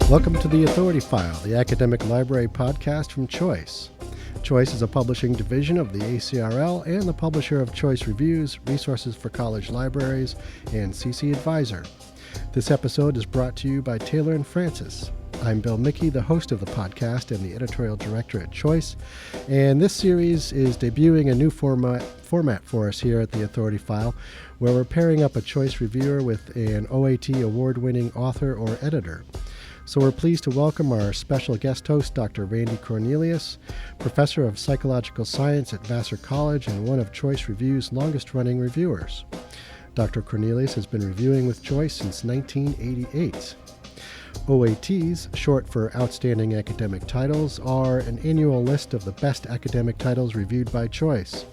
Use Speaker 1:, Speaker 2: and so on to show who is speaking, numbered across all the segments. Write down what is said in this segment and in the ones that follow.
Speaker 1: Welcome to The Authority File, the academic library podcast from Choice. Choice is a publishing division of the ACRL and the publisher of Choice Reviews, Resources for College Libraries, and CC Advisor. This episode is brought to you by Taylor and Francis. I'm Bill Mickey, the host of the podcast and the editorial director at Choice, and this series is debuting a new format for us here at The Authority File, where we're pairing up a Choice reviewer with an OAT award-winning author or editor. So we're pleased to welcome our special guest host, Dr. Randolph Cornelius, professor of psychological science at Vassar College and one of Choice Review's longest-running reviewers. Dr. Cornelius has been reviewing with Choice since 1988. OATs, short for Outstanding Academic Titles, are an annual list of the best academic titles reviewed by Choice.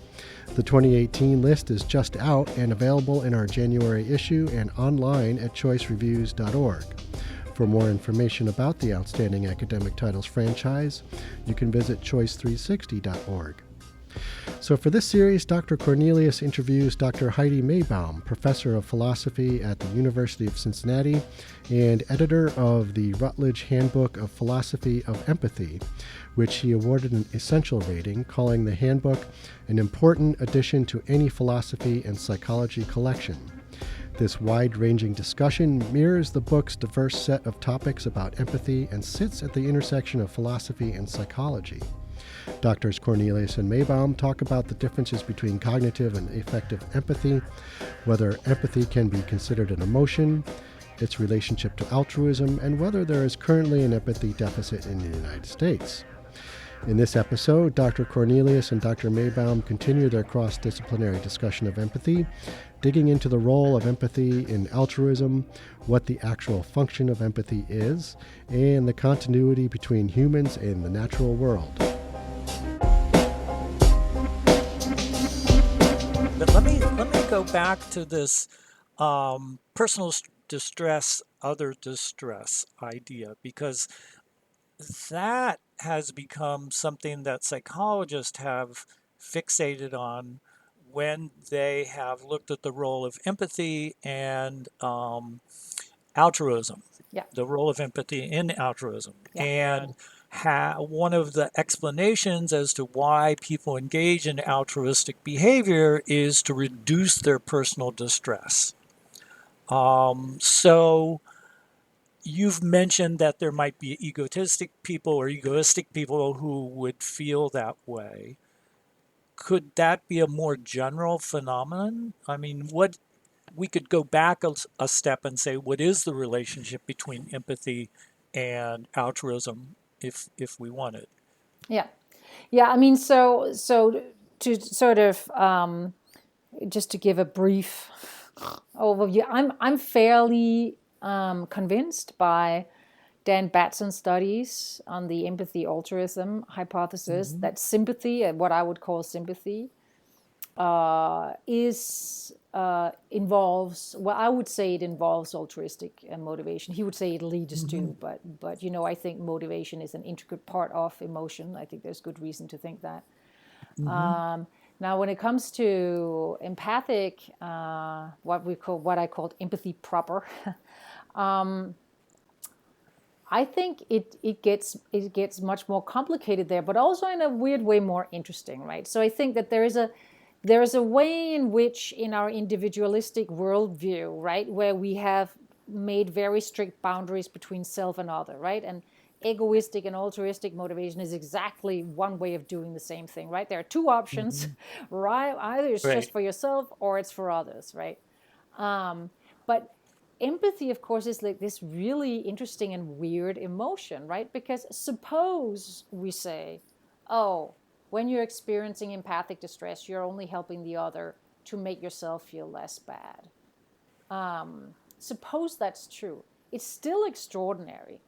Speaker 1: The 2018 list is just out and available in our January issue and online at choicereviews.org. For more information about the Outstanding Academic Titles franchise, you can visit choice360.org. So for this series, Dr. Cornelius interviews Dr. Heidi Maibom, professor of philosophy at the University of Cincinnati and editor of the Routledge Handbook of Philosophy of Empathy, which he awarded an essential rating, calling the handbook an important addition to any philosophy and psychology collection. This wide-ranging discussion mirrors the book's diverse set of topics about empathy and sits at the intersection of philosophy and psychology. Doctors Cornelius and Maibom talk about the differences between cognitive and affective empathy, whether empathy can be considered an emotion, its relationship to altruism, and whether there is currently an empathy deficit in the United States. In this episode, Dr. Cornelius and Dr. Maibom continue their cross-disciplinary discussion of empathy, digging into the role of empathy in altruism, what the actual function of empathy is, and the continuity between humans and the natural world.
Speaker 2: But let me go back to this personal distress, other distress idea, because that has become something that psychologists have fixated on when they have looked at the role of empathy and altruism, the role of empathy in altruism. And one of the explanations as to why people engage in altruistic behavior is to reduce their personal distress. So you've mentioned that there might be egotistic people or egoistic people who would feel that way. Could that be a more general phenomenon? I mean, we could go back a step and say, what is the relationship between empathy and altruism if we wanted?
Speaker 3: Yeah. I mean, so to sort of just to give a brief overview, I'm fairly convinced by Dan Batson's studies on the empathy altruism hypothesis that sympathy, what I would call sympathy, involves, well, I would say it involves altruistic motivation. He would say it leads to, but I think motivation is an intricate part of emotion. I think there's good reason to think that. Now, when it comes to empathic, what I called empathy proper, I think it gets much more complicated there, but also in a weird way more interesting, right? So I think that there is a way in which, in our individualistic worldview, right, where we have made very strict boundaries between self and other, right, and egoistic and altruistic motivation is exactly one way of doing the same thing, right? There are two options, right? Either it's just for yourself or it's for others, right? But empathy, of course, is like this really interesting and weird emotion, right? Because suppose we say, oh, when you're experiencing empathic distress, you're only helping the other to make yourself feel less bad. Suppose that's true. It's still extraordinary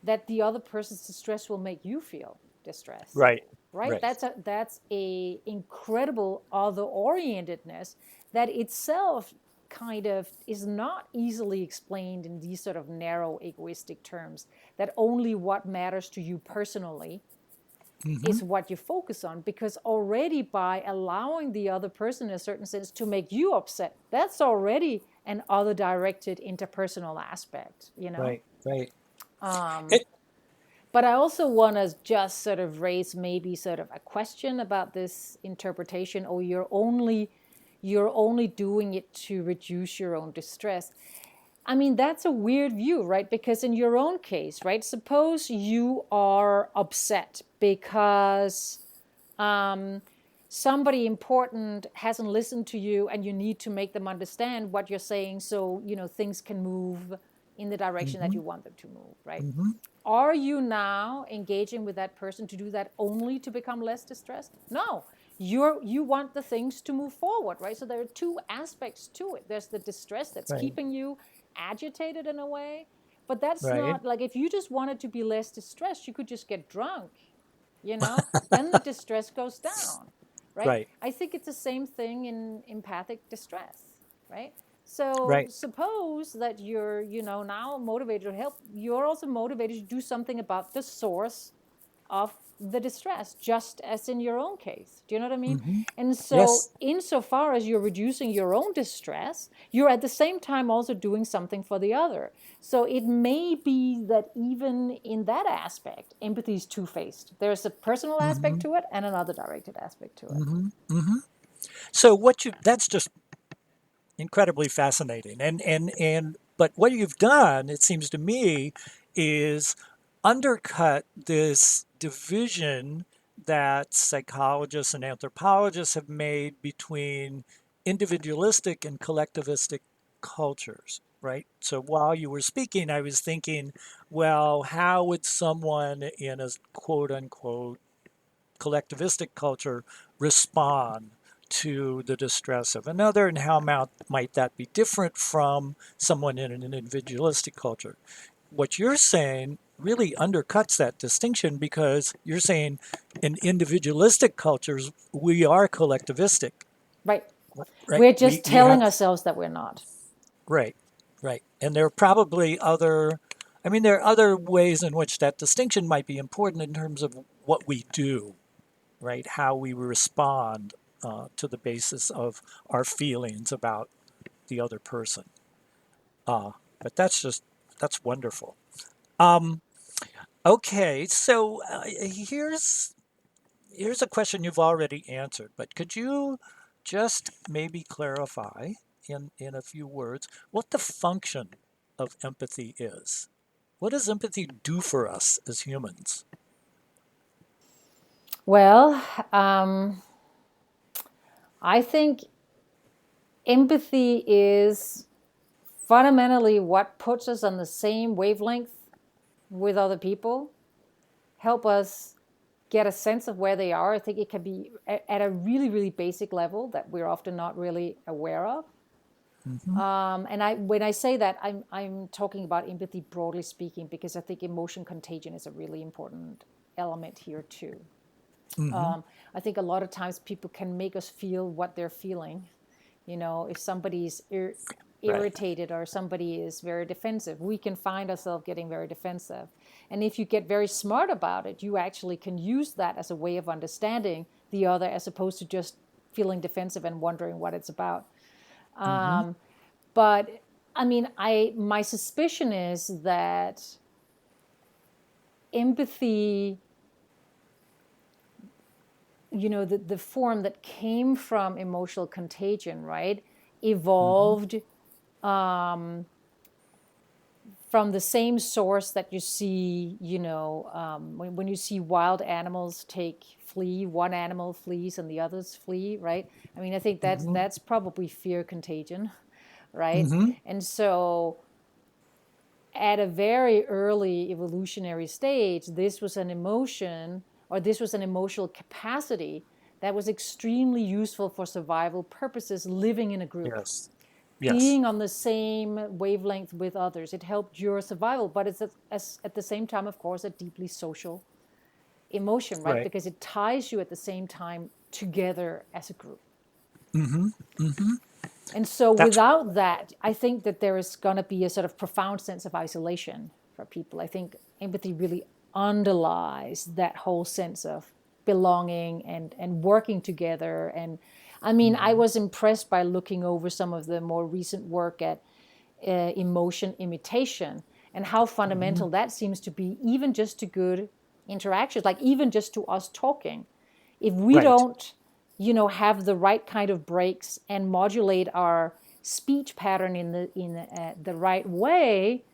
Speaker 3: that the other person's distress will make you feel distressed.
Speaker 2: Right.
Speaker 3: That's a incredible other-orientedness that itself kind of is not easily explained in these sort of narrow egoistic terms, that only what matters to you personally is what you focus on, because already by allowing the other person in a certain sense to make you upset, that's already an other directed interpersonal aspect,
Speaker 2: Right. It,
Speaker 3: But I also want to just sort of raise maybe sort of a question about this interpretation, or you're only doing it to reduce your own distress. I mean, that's a weird view, right? Because in your own case, right, suppose you are upset because somebody important hasn't listened to you and you need to make them understand what you're saying so, things can move in the direction that
Speaker 2: mhm,
Speaker 3: you want them to move, right?
Speaker 2: mhm,
Speaker 3: Are you now engaging with that person to do that only to become less distressed? No. You want the things to move forward, right? So there are two aspects to it. There's the distress that's
Speaker 2: right,
Speaker 3: keeping you agitated in a way, but that's
Speaker 2: right,
Speaker 3: not like, if you just wanted to be less distressed, you could just get drunk, then the distress goes down, right?
Speaker 2: right,
Speaker 3: I think it's the same thing in empathic distress, right? So
Speaker 2: right.
Speaker 3: suppose that you're, now motivated to help. You're also motivated to do something about the source of the distress, just as in your own case. Do you know what I mean?
Speaker 2: Hmm.
Speaker 3: And so,
Speaker 2: Yes.
Speaker 3: insofar as you're reducing your own distress, you're at the same time also doing something for the other. So, it may be that even in that aspect, empathy is two faced. There's a personal aspect
Speaker 2: Hmm.
Speaker 3: to it and another directed aspect to it.
Speaker 2: Hmm. Hmm. So that's just incredibly fascinating. But what you've done, it seems to me, is undercut this division that psychologists and anthropologists have made between individualistic and collectivistic cultures, right? So while you were speaking, I was thinking, well, how would someone in a quote unquote collectivistic culture respond to the distress of another, and how might that be different from someone in an individualistic culture? What you're saying really undercuts that distinction, because you're saying in individualistic cultures we are collectivistic,
Speaker 3: Right.
Speaker 2: right?
Speaker 3: We're
Speaker 2: we
Speaker 3: just
Speaker 2: we have
Speaker 3: telling ourselves that we're not.
Speaker 2: right, right. And there are probably other, I mean, there are other ways in which that distinction might be important in terms of what we do, right? How we respond to the basis of our feelings about the other person. Uh, but that's wonderful. Um, okay, so here's a question you've already answered, but could you just maybe clarify in a few words what the function of empathy is? What does empathy do for us as humans?
Speaker 3: Well, I think empathy is fundamentally what puts us on the same wavelength with other people, help us get a sense of where they are. I think it can be at a really, really basic level that we're often not really aware of.
Speaker 2: Hmm.
Speaker 3: When I say that, I'm talking about empathy broadly speaking, because I think emotion contagion is a really important element here too.
Speaker 2: Hmm.
Speaker 3: I think a lot of times people can make us feel what they're feeling. If somebody's
Speaker 2: Right.
Speaker 3: irritated or somebody is very defensive, we can find ourselves getting very defensive. And if you get very smart about it, you actually can use that as a way of understanding the other, as opposed to just feeling defensive and wondering what it's about.
Speaker 2: Hmm.
Speaker 3: But I mean, my suspicion is that empathy, the form that came from emotional contagion, right,
Speaker 2: Hmm.
Speaker 3: evolved from the same source that you see, when you see wild animals flee, one animal flees and the others flee, right? I mean, I think that's
Speaker 2: Hmm.
Speaker 3: that's probably fear contagion, right?
Speaker 2: Hmm.
Speaker 3: And so at a very early evolutionary stage, this was an emotion, or this was an emotional capacity that was extremely useful for survival purposes, living in a group,
Speaker 2: Yes. Yes.
Speaker 3: being on the same wavelength with others. It helped your survival, but it's at the same time, of course, a deeply social emotion, right?
Speaker 2: Right.
Speaker 3: Because it ties you at the same time together as a group.
Speaker 2: Hmm. Hmm.
Speaker 3: And so
Speaker 2: That's
Speaker 3: without that, I think that there is going to be a sort of profound sense of isolation for people. I think empathy really underlies that whole sense of belonging and working together. And I mean, I
Speaker 2: mhm.
Speaker 3: was impressed by looking over some of the more recent work at emotion imitation. and how fundamental that seems to be, even just to good interactions, like even just to us talking. If we
Speaker 2: Right.
Speaker 3: don't, have the right kind of breaks and modulate our speech pattern in the right way,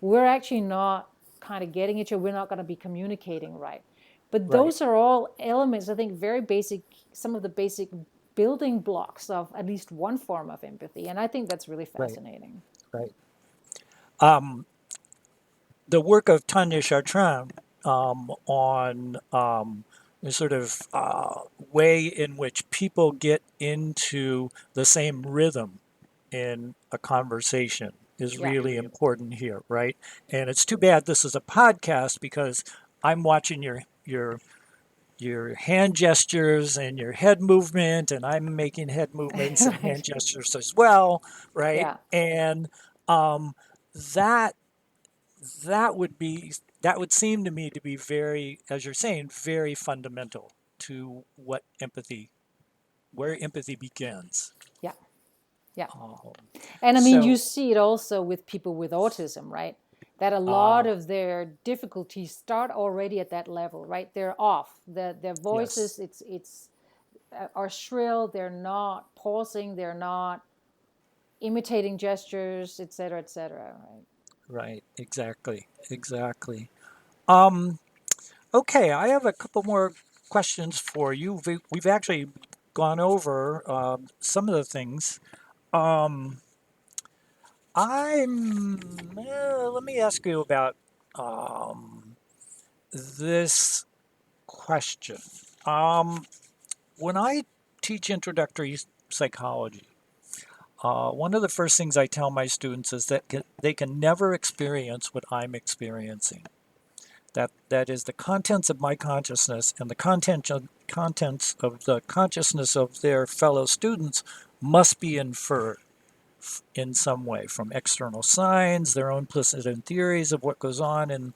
Speaker 3: we're actually not kind of getting each other. We're not going to be communicating right. But
Speaker 2: Right.
Speaker 3: those are all elements, I think, very basic, some of the basic building blocks of at least one form of empathy. And I think that's really
Speaker 2: Right.
Speaker 3: fascinating.
Speaker 2: Right. The work of Tanya Chartrand on the sort of way in which people get into the same rhythm in a conversation is
Speaker 3: Yeah.
Speaker 2: really important here, right? And it's too bad this is a podcast because I'm watching your hand gestures and your head movement, and I'm making head movements and hand
Speaker 3: Right.
Speaker 2: gestures as well, right?
Speaker 3: Yeah.
Speaker 2: And um, that that would be that would seem to me to be very, as you're saying, very fundamental to where empathy begins.
Speaker 3: Yeah. Yeah.
Speaker 2: Um,
Speaker 3: And I mean, you
Speaker 2: so,
Speaker 3: see it also with people with autism, right? That a lot of their difficulties start already at that level, right? They're off. Their
Speaker 2: yes,
Speaker 3: voices, it's are shrill. They're not pausing. They're not imitating gestures, et cetera, right?
Speaker 2: right, exactly, exactly. Um, okay, I have a couple more questions for you. We've actually gone over some of the things. Um, let me ask you about um, this question. Um, when I teach introductory psychology, one of the first things I tell my students is that they can never experience what I'm experiencing. That is the contents of my consciousness and the contents of the consciousness of their fellow students must be inferred in some way from external signs, their own implicit theories of what goes on in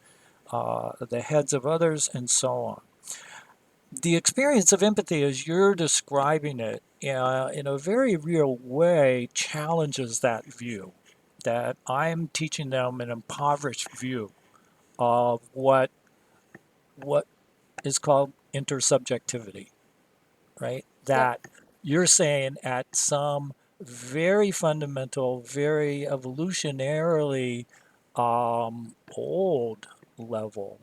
Speaker 2: the heads of others, and so on. The experience of empathy, as you're describing it, in a very real way, challenges that view. That I'm teaching them an impoverished view of what is called intersubjectivity, right?
Speaker 3: Yep.
Speaker 2: That you're saying at some very fundamental, very evolutionarily old level,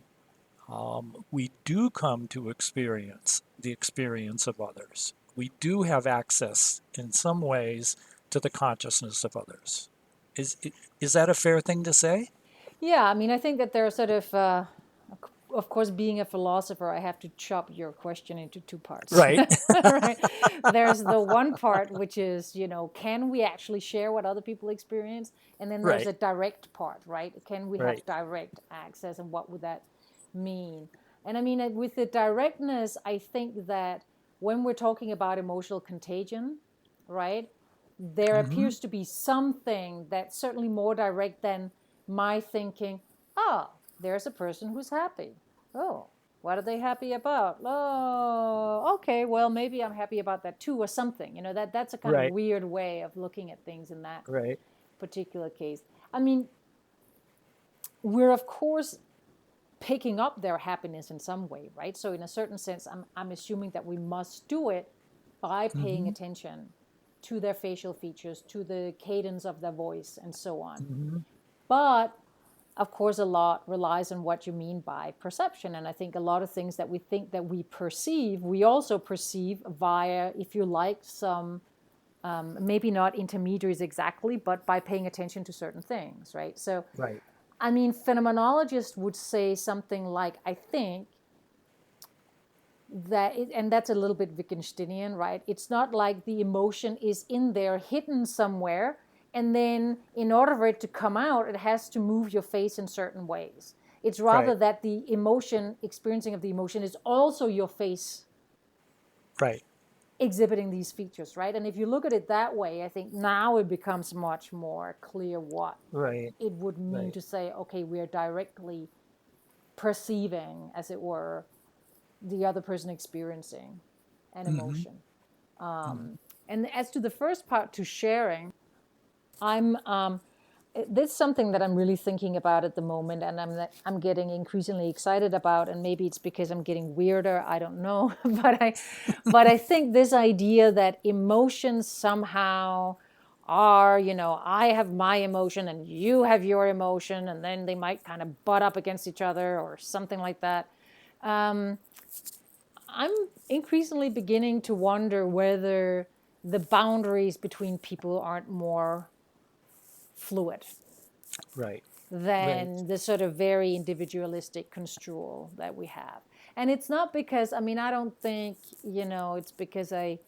Speaker 2: we do come to experience the experience of others. We do have access in some ways to the consciousness of others. Is, is that a fair thing to say?
Speaker 3: Yeah, I mean, I think that there are sort of course, being a philosopher, I have to chop your question into two parts.
Speaker 2: Right,
Speaker 3: Right? There's the one part, which is, can we actually share what other people experience? And then there's
Speaker 2: right,
Speaker 3: a direct part, right? Can we have
Speaker 2: right.
Speaker 3: direct access, and what would that mean? And I mean, with the directness, I think that when we're talking about emotional contagion, right, there
Speaker 2: Mm-hmm.
Speaker 3: appears to be something that's certainly more direct than my thinking, oh, there's a person who's happy. Oh, what are they happy about? Oh, okay, well, maybe I'm happy about that too, or something. That's a kind of
Speaker 2: Right,
Speaker 3: weird way of looking at things in that
Speaker 2: right,
Speaker 3: particular case. I mean, we're of course picking up their happiness in some way, right? So in a certain sense, I'm assuming that we must do it by paying
Speaker 2: mm-hmm.
Speaker 3: attention to their facial features, to the cadence of their voice, and so on.
Speaker 2: Mm-hmm.
Speaker 3: But of course, a lot relies on what you mean by perception. And I think a lot of things that we think that we perceive, we also perceive via, if you like, some maybe not intermediaries exactly, but by paying attention to certain things, right? So,
Speaker 2: Right,
Speaker 3: I mean, phenomenologists would say something like, I think and that's a little bit Wittgensteinian, right? It's not like the emotion is in there hidden somewhere, and then in order for it to come out, it has to move your face in certain ways. It's rather
Speaker 2: right,
Speaker 3: that the emotion, experiencing of the emotion, is also your face
Speaker 2: right,
Speaker 3: exhibiting these features, right? And if you look at it that way, I think now it becomes much more clear what
Speaker 2: right,
Speaker 3: it would mean
Speaker 2: right.
Speaker 3: to say, okay, we are directly perceiving, as it were, the other person experiencing an
Speaker 2: Mm-hmm.
Speaker 3: emotion.
Speaker 2: Mm-hmm.
Speaker 3: And as to the first part, to sharing, I'm this is something that I'm really thinking about at the moment, and I'm getting increasingly excited about. And maybe it's because I'm getting weirder. I don't know, but I think this idea that emotions somehow are, I have my emotion and you have your emotion, and then they might kind of butt up against each other or something like that. I'm increasingly beginning to wonder whether the boundaries between people aren't more fluid
Speaker 2: Right. Right.
Speaker 3: than the sort of very individualistic construal that we have. And it's not because, I don't think, it's because I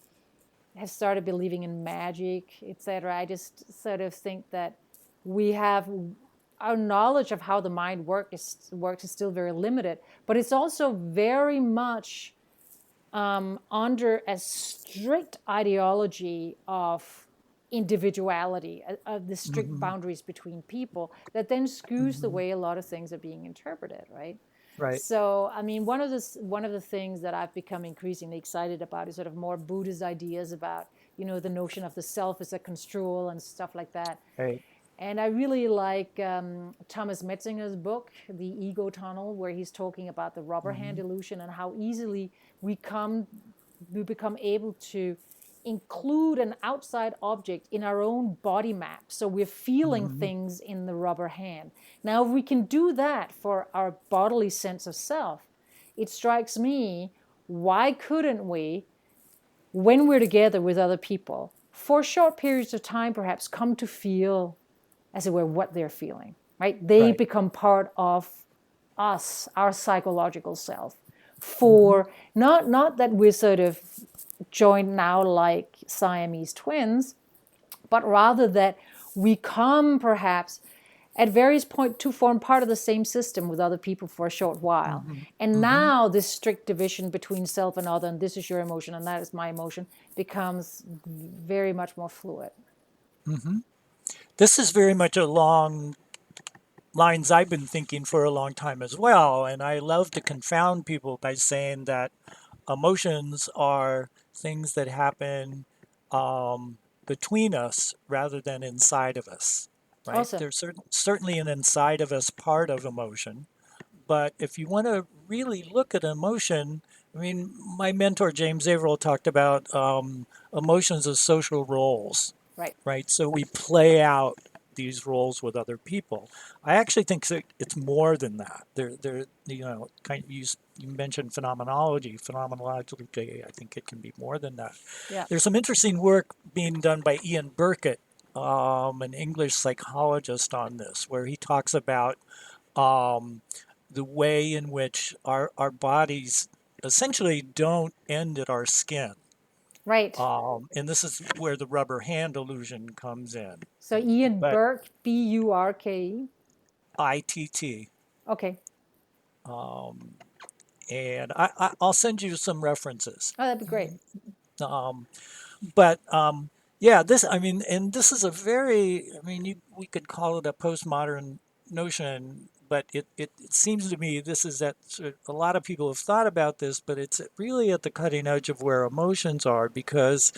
Speaker 3: have started believing in magic, etc. I just sort of think that we have our knowledge of how the mind works is still very limited, but it's also very much under a strict ideology of individuality, of the strict boundaries between people, that then skews the way a lot of things are being interpreted, right?
Speaker 2: Right.
Speaker 3: So, one of the things that I've become increasingly excited about is sort of more Buddhist ideas about, the notion of the self as a construal and stuff like that.
Speaker 2: Right.
Speaker 3: And I really like Thomas Metzinger's book, The Ego Tunnel, where he's talking about the rubber hand illusion and how easily we become able to include an outside object in our own body map. So we're feeling things in the rubber hand. Now, if we can do that for our bodily sense of self, it strikes me, why couldn't we, when we're together with other people, for short periods of time perhaps, come to feel, as it were, what they're feeling, right? They
Speaker 2: Right.
Speaker 3: become part of us, our psychological self. For not that we're sort of joined now like Siamese twins, but rather that we come perhaps at various points to form part of the same system with other people for a short while. And now this strict division between self and other, and this is your emotion and that is my emotion, becomes very much more fluid.
Speaker 2: This is very much along lines I've been thinking for a long time as well. And I love to confound people by saying that emotions are things that happen between us rather than inside of us, right?
Speaker 3: Awesome.
Speaker 2: There's certainly an inside of us part of emotion. But if you want to really look at emotion, my mentor James Averill talked about emotions as social roles,
Speaker 3: Right.
Speaker 2: right? So we play out these roles with other people. I actually think it's more than that. You mentioned phenomenology. Phenomenologically, I think it can be more than that.
Speaker 3: Yeah.
Speaker 2: There's some interesting work being done by Ian Burkitt, an English psychologist, on this, where he talks about the way in which our bodies essentially don't end at our skin.
Speaker 3: Right.
Speaker 2: And this is where the rubber hand illusion comes in.
Speaker 3: So Ian
Speaker 2: But
Speaker 3: Burke, Burke.
Speaker 2: ITT.
Speaker 3: Okay.
Speaker 2: And I'll send you some references.
Speaker 3: Oh, that'd be great.
Speaker 2: But yeah, and this is a very, we could call it a postmodern notion, but it seems to me this is that a lot of people have thought about this, but it's really at the cutting edge of where emotions are, because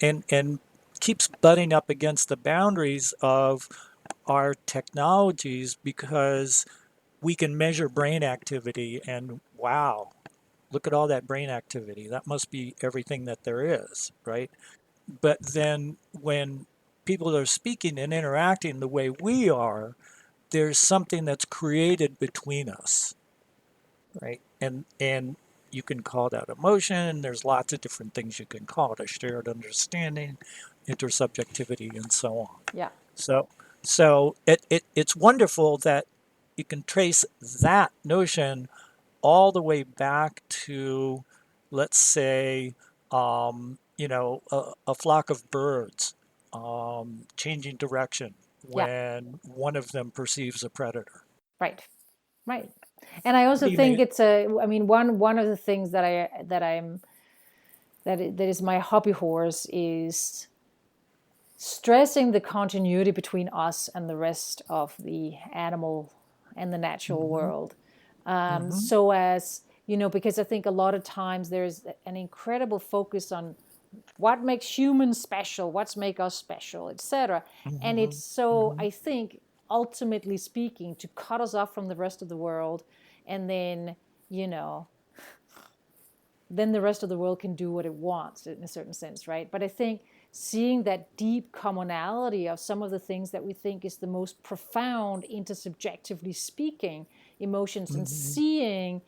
Speaker 2: and keeps butting up against the boundaries of our technologies, because we can measure brain activity, and wow, look at all that brain activity. That must be everything that there is, right? But then when people are speaking and interacting the way we are, there's something that's created between us, right? And you can call that emotion. There's lots of different things you can call it: a shared understanding, intersubjectivity, and so on.
Speaker 3: Yeah.
Speaker 2: So it's wonderful that you can trace that notion all the way back to, let's say, a flock of birds changing direction
Speaker 3: Yeah.
Speaker 2: when one of them perceives a predator.
Speaker 3: Right. Right. And I also
Speaker 2: Pretty
Speaker 3: think
Speaker 2: amazing.
Speaker 3: one of the things that is my hobby horse is stressing the continuity between us and the rest of the animal and the natural world. So as, because I think a lot of times there's an incredible focus on what makes humans special, what's make us special, etc. And it's so, I think, ultimately speaking, to cut us off from the rest of the world, and then, then the rest of the world can do what it wants in a certain sense, right? But I think seeing that deep commonality of some of the things that we think is the most profound, intersubjectively speaking, emotions, and seeing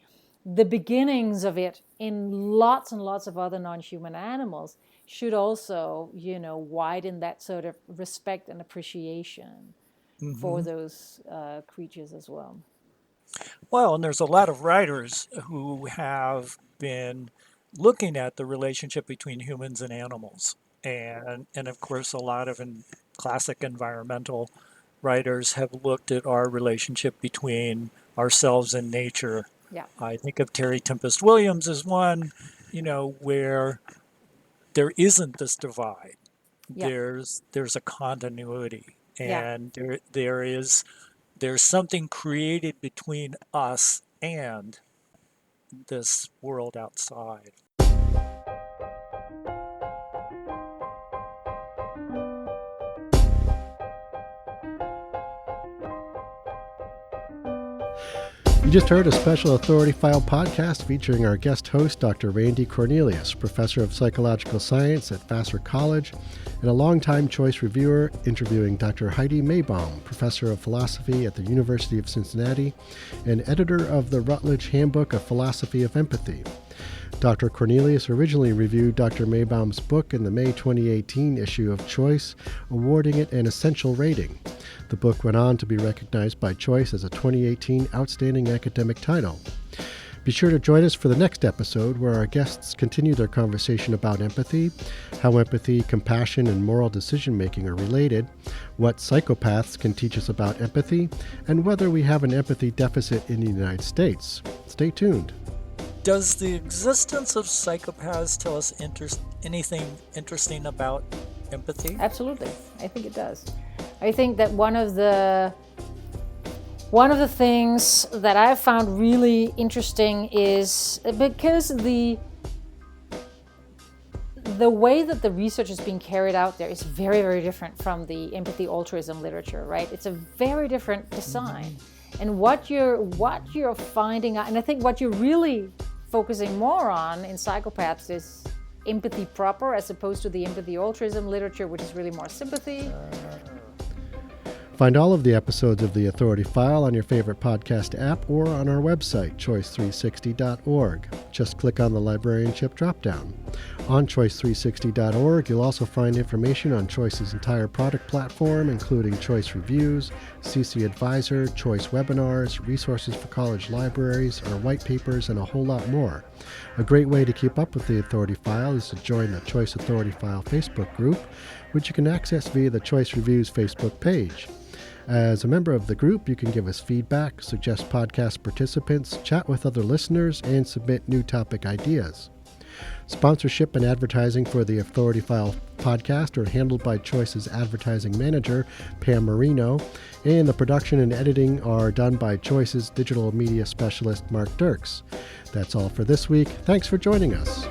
Speaker 3: the beginnings of it in lots and lots of other non-human animals should also, widen that sort of respect and appreciation for those creatures as well.
Speaker 2: Well, and there's a lot of writers who have been looking at the relationship between humans and animals. And of course, a lot of classic environmental writers have looked at our relationship between ourselves and nature.
Speaker 3: Yeah.
Speaker 2: I think of Terry Tempest Williams as one, where there isn't this divide.
Speaker 3: Yeah.
Speaker 2: There's a continuity,
Speaker 3: Yeah.
Speaker 2: and there's something created between us and this world outside.
Speaker 1: You just heard a special Authority File podcast featuring our guest host, Dr. Randolph Cornelius, professor of psychological science at Vassar College, and a longtime choice reviewer, interviewing Dr. Heidi Maibom, professor of philosophy at the University of Cincinnati and editor of the Routledge Handbook, A Philosophy of Empathy. Dr. Cornelius originally reviewed Dr. Maibom's book in the May 2018 issue of Choice, awarding it an essential rating. The book went on to be recognized by Choice as a 2018 Outstanding Academic Title. Be sure to join us for the next episode, where our guests continue their conversation about empathy, how empathy, compassion, and moral decision-making are related, what psychopaths can teach us about empathy, and whether we have an empathy deficit in the United States. Stay tuned.
Speaker 2: Does the existence of psychopaths tell us anything interesting about empathy?
Speaker 3: Absolutely. I think it does. I think that one of the things that I've found really interesting is because the way that the research is being carried out there is very, very different from the empathy altruism literature, right? It's a very different design. And what you're finding out, and I think what you're really focusing more on in psychopaths is empathy proper, as opposed to the empathy altruism literature, which is really more sympathy.
Speaker 1: Find all of the episodes of The Authority File on your favorite podcast app or on our website, choice360.org. Just click on the librarianship dropdown. On choice360.org, you'll also find information on Choice's entire product platform, including Choice Reviews, CC Advisor, Choice Webinars, resources for college libraries, our white papers, and a whole lot more. A great way to keep up with The Authority File is to join the Choice Authority File Facebook group, which you can access via the Choice Reviews Facebook page. As a member of the group, you can give us feedback, suggest podcast participants, chat with other listeners, and submit new topic ideas. Sponsorship and advertising for the Authority File podcast are handled by Choice's advertising manager, Pam Marino, and the production and editing are done by Choice's digital media specialist, Mark Dirks. That's all for this week. Thanks for joining us.